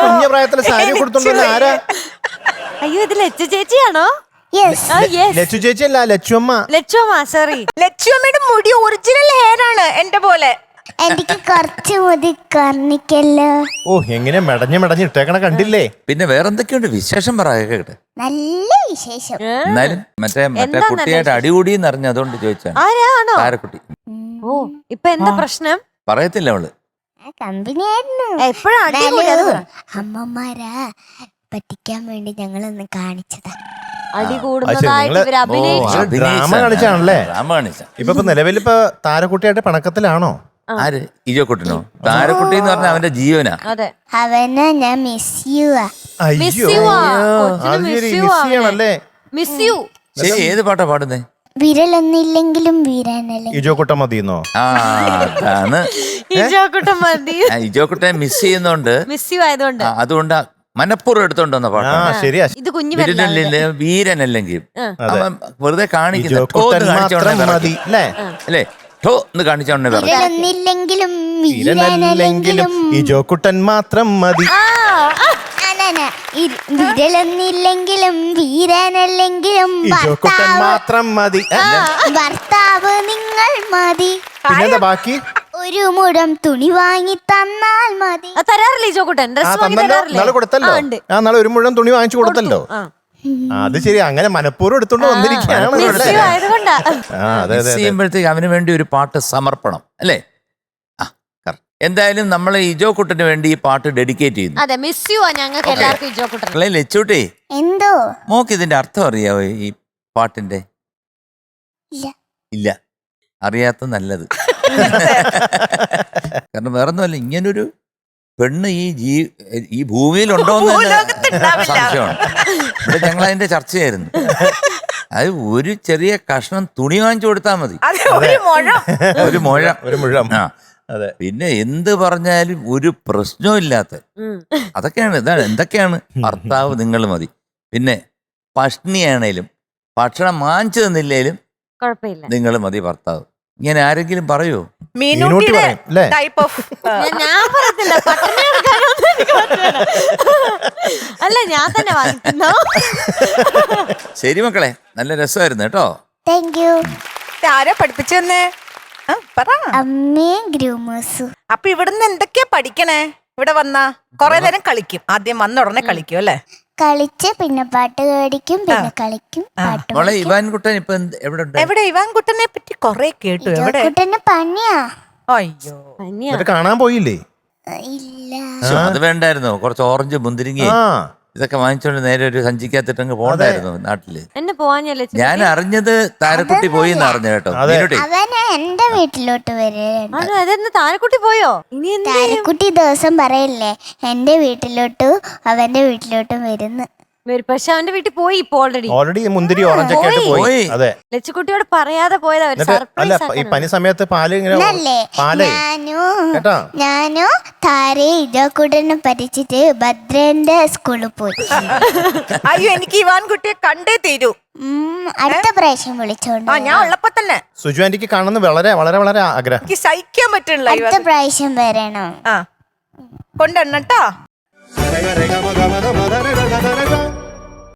കുഞ്ഞ പ്രായത്തില് സാരി കൊടുത്തോണ്ട് ആരാ? അയ്യോ ഇത് ലച്ചു ചേച്ചിയാണോ? ലച്ചു ചേച്ചി അല്ല, ലച്ചുമ്മ. ലച്ചുമ്മ, സോറി. ലച്ചുമ്മയുടെ മുടി ഒറിജിനൽ ഹെയർ ആണ് എന്റെ പോലെ. എനിക്ക് കുറച്ച് മുടി കാണിക്കല്ലോ. ഓ, എങ്ങനെ മെടഞ്ഞ് ഇട്ടേക്കണ കണ്ടില്ലേ? പിന്നെ വേറെന്തൊക്കെയുണ്ട് വിശേഷം പറയട്ടെ? നല്ല വിശേഷം. എന്നാലും മറ്റേ കുട്ടിയായിട്ട് അടികൂടിയെന്ന് അറിഞ്ഞു, അതുകൊണ്ട് ചോദിച്ചാണ്. ആരാണോ? താരക്കുട്ടി. ഓ, ഇപ്പൊ എന്താ പ്രശ്നം? പറയത്തില്ല അവള്. കമ്പനിയായിരുന്നു. എപ്പോഴും അമ്മമാരാ പറ്റിക്കാൻ വേണ്ടി ഞങ്ങളൊന്ന് കാണിച്ചതാ. അടി കൂടുന്നതായിട്ട് ഇവര് അഭിനയിച്ചു. ഡ്രാമ കാണിച്ചാണല്ലേ? ഡ്രാമ കാണിച്ച. ഇപ്പൊ നിലവിലിപ്പോ താരക്കുട്ടിയായിട്ട് പണക്കത്തിലാണോ? ആര്? ഇജോക്കുട്ടനോ? താരക്കുട്ടി എന്ന് പറഞ്ഞ അവന്റെ ജീവനാ. അതെ, അവനെ ഞാൻ മിസ് ചെയ്യുവാ. Miss you. ശരി, ഏത് പാട്ടാ പാടുന്നേ? വിരലൊന്നില്ലെങ്കിലും വീരാനല്ലേ. ഇജോക്കുട്ട മതിയെന്നോ? അതാണ്. ഇജോക്കുട്ടെ മിസ് ചെയ്യുന്നോണ്ട്, മിസ് യു ആയതുകൊണ്ട്, അതുകൊണ്ട് മനപ്പൂർവ്വം എടുത്തോണ്ടെന്ന പാട്ടാണ്. ശരിയാ. ഇത് കുഞ്ഞു വീരനല്ലെങ്കിൽ അവൻ വെറുതെ കാണിക്കുന്ന അല്ലേ? ടോ എന്ന് കാണിച്ചോണ്ടേ പറഞ്ഞു. വിരലൊന്നില്ലെങ്കിലും വീരനല്ലെങ്കിലും ഇജോക്കുട്ടൻ മാത്രം മതി. വിരലൊന്നില്ലെങ്കിലും വീരനല്ലെങ്കിലും ഇജോക്കുട്ടൻ മാത്രം മതി. ഭർത്താവ് നിങ്ങൾ മതി. പിന്നെന്താ ബാക്കി? ഒരു മുഴം തുണി വാങ്ങി തന്നാൽ മതി. തരാറില്ലേ ചോക്കൂട്ടൻ? നാളെ കൊടുത്തല്ലോ. നാളെ ഒരു മുഴുവൻ തുണി വാങ്ങിച്ചു കൊടുത്തല്ലോ. അത് ശരി, അങ്ങനെ മനഃപൂർവ്വം എടുത്തോണ്ട് വന്നിരിക്കുകയാണ്. ചെയ്യുമ്പോഴത്തേക്ക് അവന് വേണ്ടി ഒരു പാട്ട് സമർപ്പണം അല്ലേ? എന്തായാലും നമ്മളെ ഇജോക്കുട്ടന് വേണ്ടി ഈ പാട്ട് ഡെഡിക്കേറ്റ് ചെയ്യുന്നു. അതെ, മിസ് യു ആ ഞങ്ങൾക്ക് എല്ലാവർക്കും ഇജോക്കുട്ടൻ. ലച്ചൂട്ടി, എന്തോ മോക്ക് ഇതിന്റെ അർത്ഥം അറിയാവോ ഈ പാട്ടിന്റെ? ഇല്ല, അറിയാത്ത നല്ലത്. കാരണം വേറൊന്നുമല്ല, ഇങ്ങനൊരു പെണ്ണ് ഈ ഭൂമിയിലുണ്ടോന്ന് സംശയമാണ്. ഇവിടെ ഞങ്ങൾ അതിന്റെ ചർച്ചയായിരുന്നു. അത് ഒരു ചെറിയ കഷ്ണം തുണി വാങ്ങിച്ചു കൊടുത്താൽ മതി. ഒരു മുഴം. പിന്നെ എന്ത് പറഞ്ഞാലും ഒരു പ്രശ്നവും ഇല്ലാത്ത അതൊക്കെയാണ്. ഇതാണ് എന്തൊക്കെയാണ് ഭർത്താവ് നിങ്ങൾ മതി. പിന്നെ പഷ്ണിയാണേലും ഭക്ഷണം വാങ്ങിച്ചു തന്നില്ലേലും നിങ്ങൾ മതി ഭർത്താവ്. ഇങ്ങനെ ആരെങ്കിലും പറയോ? ഞാൻ പറയത്തില്ല, അല്ല ഞാൻ തന്നെ വാങ്ങിക്കുന്നോ. ശരി മക്കളെ, നല്ല രസമായിരുന്നു കേട്ടോ. Thank you. ആരാ പഠിപ്പിച്ചെന്നേ? അപ്പൊ ഇവിടുന്ന് എന്തൊക്കെയാ പഠിക്കണേ? ഇവിടെ വന്നാ കൊറേ നേരം കളിക്കും. ആദ്യം വന്ന ഉടനെ കളിക്കും അല്ലേ? കളിച്ച് പിന്നെ പാട്ട് പഠിക്കും, പിന്നെ കളിക്കും. ഇവാൻകുട്ടൻ ഇപ്പൊ എവിടെ? ഇവാൻകുട്ടനെ പറ്റി കൊറേ കേട്ടു. എവിടെ? പനിയാ. അയ്യോ, കാണാൻ പോയില്ലേ? ഇല്ല. അത് വേണ്ടായിരുന്നോ? കുറച്ച് ഓറഞ്ച് മുന്തിരിങ്ങ ഇതൊക്കെ വാങ്ങിച്ചോണ്ട് നേരെ ഒരു സഞ്ചിക്കകത്തിട്ടങ്ങ് പോണ്ടായിരുന്നു നാട്ടില്. എന്നെ പോവാഞ്ഞല്ലേ? ഞാൻ അറിഞ്ഞത് താരക്കുട്ടി പോയി എന്ന് അറിഞ്ഞു കേട്ടോ. അവന് എന്റെ വീട്ടിലോട്ട് വരെ. താരക്കുട്ടി പോയോ? ഇനി താരക്കുട്ടി ദിവസം പറയില്ലേ എന്റെ വീട്ടിലോട്ടും അവന്റെ വീട്ടിലോട്ടും വരുന്നു. പക്ഷെ അവന്റെ വീട്ടിൽ പോയി ഇപ്പൊ ഓൾറെഡി മുന്തിരി ഓറഞ്ച് ഒക്കെ ആയിട്ട് പോയി. അതെ, ലച്ചുകുട്ടിയോട് പറയാതെ പോയതാ. ഈ പനി സമയത്ത് പാല് ഞാനോ താരേ ഇജോക്കുട്ടനെ പരിച്ചിട്ട് ഭദ്രന്റെ സ്കൂളിൽ പോയി. അയ്യോ, എനിക്ക് ഇവാൻകുട്ടിയെ കണ്ടേ തീരൂ. അടുത്ത പ്രാവശ്യം വിളിച്ചോണ്ട് ഞാൻ ഉള്ളപ്പോ തന്നെ സുജു ആന്റിക്ക് കാണുന്ന വളരെ വളരെ വളരെ ആഗ്രഹം. എനിക്ക് സഹിക്കാൻ പറ്റില്ല. അടുത്ത പ്രാവശ്യം വരണം. കൊണ്ടെണ്ണട്ടോ.